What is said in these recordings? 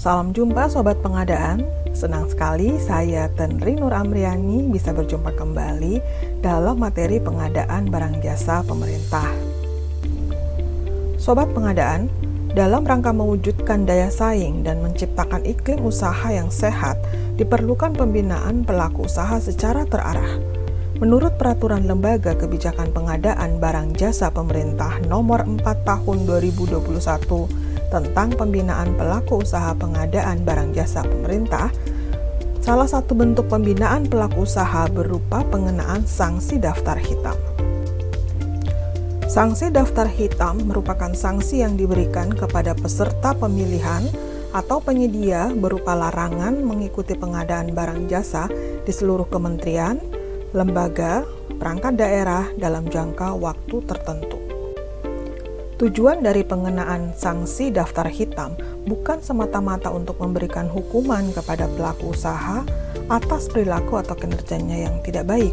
Salam jumpa Sobat Pengadaan. Senang sekali saya Tenri Nur Amriani bisa berjumpa kembali dalam materi pengadaan barang jasa pemerintah. Sobat Pengadaan, dalam rangka mewujudkan daya saing dan menciptakan iklim usaha yang sehat, diperlukan pembinaan pelaku usaha secara terarah. Menurut Peraturan Lembaga Kebijakan Pengadaan Barang Jasa Pemerintah Nomor 4 Tahun 2021 tentang pembinaan pelaku usaha pengadaan barang jasa pemerintah, salah satu bentuk pembinaan pelaku usaha berupa pengenaan sanksi daftar hitam. Sanksi daftar hitam merupakan sanksi yang diberikan kepada peserta pemilihan atau penyedia berupa larangan mengikuti pengadaan barang jasa di seluruh kementerian, lembaga, perangkat daerah dalam jangka waktu tertentu. Tujuan dari pengenaan sanksi daftar hitam bukan semata-mata untuk memberikan hukuman kepada pelaku usaha atas perilaku atau kinerjanya yang tidak baik,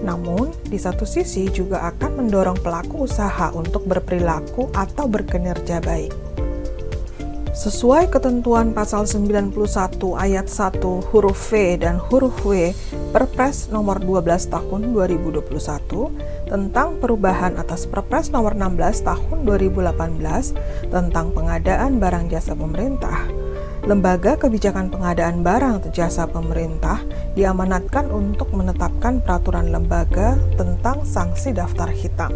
namun di satu sisi juga akan mendorong pelaku usaha untuk berperilaku atau berkinerja baik. Sesuai ketentuan pasal 91 ayat 1 huruf V dan huruf W Perpres nomor 12 tahun 2021 tentang perubahan atas Perpres nomor 16 tahun 2018 tentang pengadaan barang jasa pemerintah, Lembaga Kebijakan Pengadaan Barang Jasa Pemerintah diamanatkan untuk menetapkan peraturan lembaga tentang sanksi daftar hitam.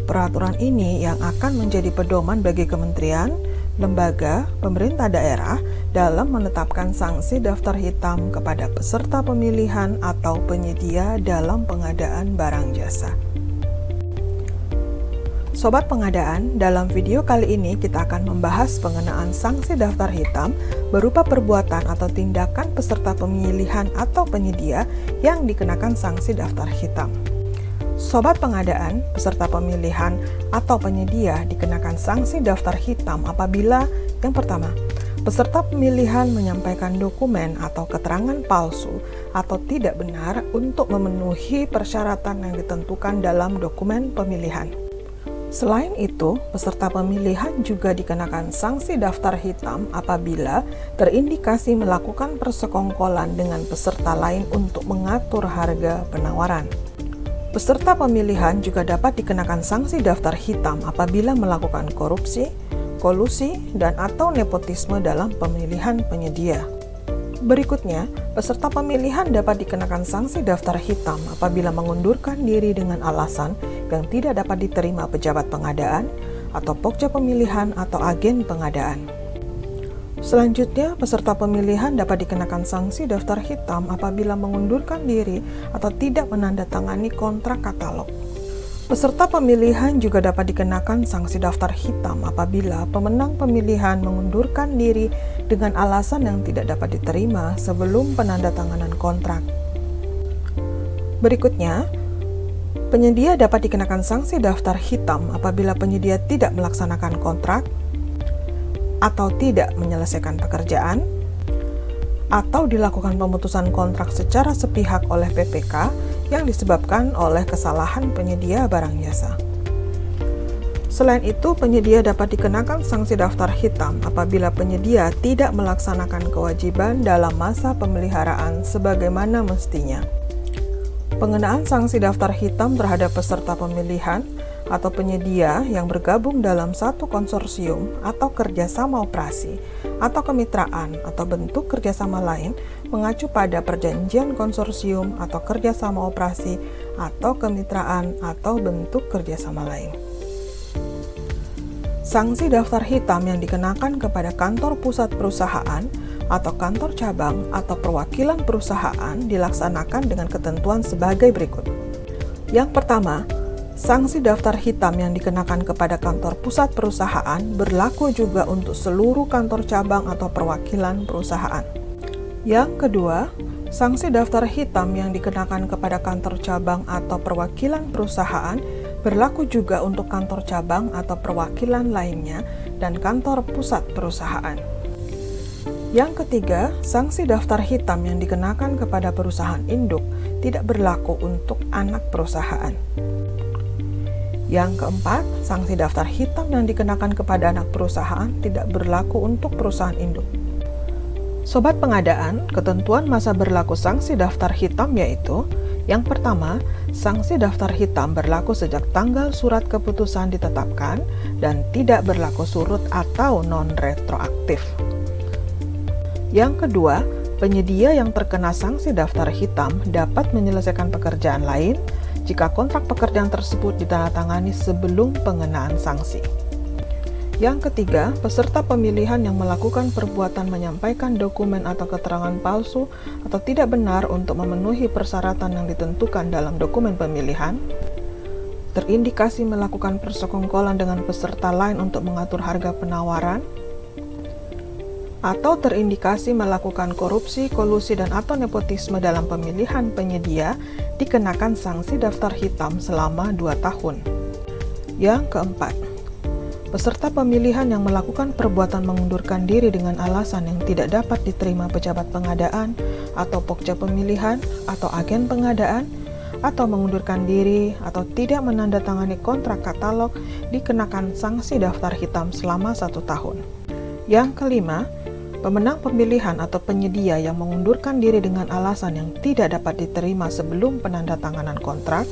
Peraturan ini yang akan menjadi pedoman bagi kementerian, lembaga, pemerintah daerah dalam menetapkan sanksi daftar hitam kepada peserta pemilihan atau penyedia dalam pengadaan barang jasa. Sobat Pengadaan, dalam video kali ini kita akan membahas pengenaan sanksi daftar hitam berupa perbuatan atau tindakan peserta pemilihan atau penyedia yang dikenakan sanksi daftar hitam. Sobat Pengadaan, peserta pemilihan atau penyedia dikenakan sanksi daftar hitam apabila yang pertama, peserta pemilihan menyampaikan dokumen atau keterangan palsu atau tidak benar untuk memenuhi persyaratan yang ditentukan dalam dokumen pemilihan. Selain itu, peserta pemilihan juga dikenakan sanksi daftar hitam apabila terindikasi melakukan persekongkolan dengan peserta lain untuk mengatur harga penawaran. Peserta pemilihan juga dapat dikenakan sanksi daftar hitam apabila melakukan korupsi, kolusi, dan atau nepotisme dalam pemilihan penyedia. Berikutnya, peserta pemilihan dapat dikenakan sanksi daftar hitam apabila mengundurkan diri dengan alasan yang tidak dapat diterima pejabat pengadaan atau pokja pemilihan atau agen pengadaan. Selanjutnya, peserta pemilihan dapat dikenakan sanksi daftar hitam apabila mengundurkan diri atau tidak menandatangani kontrak katalog. Peserta pemilihan juga dapat dikenakan sanksi daftar hitam apabila pemenang pemilihan mengundurkan diri dengan alasan yang tidak dapat diterima sebelum penandatanganan kontrak. Berikutnya, penyedia dapat dikenakan sanksi daftar hitam apabila penyedia tidak melaksanakan kontrak atau tidak menyelesaikan pekerjaan, atau dilakukan pemutusan kontrak secara sepihak oleh PPK yang disebabkan oleh kesalahan penyedia barang jasa. Selain itu, penyedia dapat dikenakan sanksi daftar hitam apabila penyedia tidak melaksanakan kewajiban dalam masa pemeliharaan sebagaimana mestinya. Pengenaan sanksi daftar hitam terhadap peserta pemilihan atau penyedia yang bergabung dalam satu konsorsium atau kerjasama operasi atau kemitraan atau bentuk kerjasama lain mengacu pada perjanjian konsorsium atau kerjasama operasi atau kemitraan atau bentuk kerjasama lain. Sanksi daftar hitam yang dikenakan kepada kantor pusat perusahaan atau kantor cabang atau perwakilan perusahaan dilaksanakan dengan ketentuan sebagai berikut. Yang pertama, sanksi daftar hitam yang dikenakan kepada kantor pusat perusahaan berlaku juga untuk seluruh kantor cabang atau perwakilan perusahaan. Yang kedua, sanksi daftar hitam yang dikenakan kepada kantor cabang atau perwakilan perusahaan berlaku juga untuk kantor cabang atau perwakilan lainnya dan kantor pusat perusahaan. Yang ketiga, sanksi daftar hitam yang dikenakan kepada perusahaan induk tidak berlaku untuk anak perusahaan. Yang keempat, sanksi daftar hitam yang dikenakan kepada anak perusahaan tidak berlaku untuk perusahaan induk. Sobat pengadaan, ketentuan masa berlaku sanksi daftar hitam yaitu: yang pertama, sanksi daftar hitam berlaku sejak tanggal surat keputusan ditetapkan dan tidak berlaku surut atau non-retroaktif. Yang kedua, penyedia yang terkena sanksi daftar hitam dapat menyelesaikan pekerjaan lain jika kontrak pekerjaan tersebut ditandatangani sebelum pengenaan sanksi. Yang ketiga, peserta pemilihan yang melakukan perbuatan menyampaikan dokumen atau keterangan palsu atau tidak benar untuk memenuhi persyaratan yang ditentukan dalam dokumen pemilihan, terindikasi melakukan persekongkolan dengan peserta lain untuk mengatur harga penawaran, atau terindikasi melakukan korupsi, kolusi, dan atau nepotisme dalam pemilihan penyedia dikenakan sanksi daftar hitam selama 2 tahun. Yang keempat, peserta pemilihan yang melakukan perbuatan mengundurkan diri dengan alasan yang tidak dapat diterima pejabat pengadaan atau pokja pemilihan atau agen pengadaan, atau mengundurkan diri atau tidak menandatangani kontrak katalog dikenakan sanksi daftar hitam selama 1 tahun. Yang kelima, pemenang pemilihan atau penyedia yang mengundurkan diri dengan alasan yang tidak dapat diterima sebelum penandatanganan kontrak,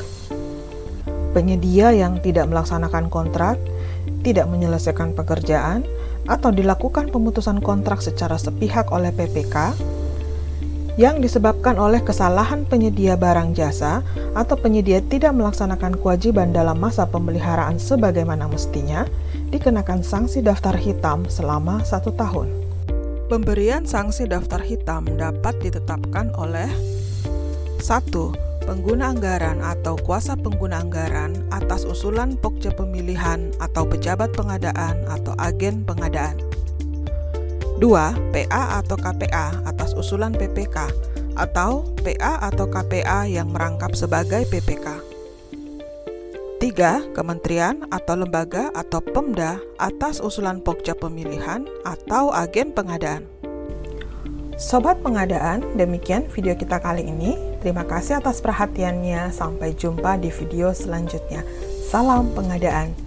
penyedia yang tidak melaksanakan kontrak, tidak menyelesaikan pekerjaan, atau dilakukan pemutusan kontrak secara sepihak oleh PPK, yang disebabkan oleh kesalahan penyedia barang jasa atau penyedia tidak melaksanakan kewajiban dalam masa pemeliharaan sebagaimana mestinya, dikenakan sanksi daftar hitam selama 1 tahun. Pemberian sanksi daftar hitam dapat ditetapkan oleh 1. Pengguna anggaran atau kuasa pengguna anggaran atas usulan pokja pemilihan atau pejabat pengadaan atau agen pengadaan. 2. PA atau KPA atas usulan PPK atau PA atau KPA yang merangkap sebagai PPK. 3. Kementerian atau lembaga atau Pemda atas usulan pokja pemilihan atau agen pengadaan. Sobat pengadaan, demikian video kita kali ini. Terima kasih atas perhatiannya. Sampai jumpa di video selanjutnya. Salam pengadaan.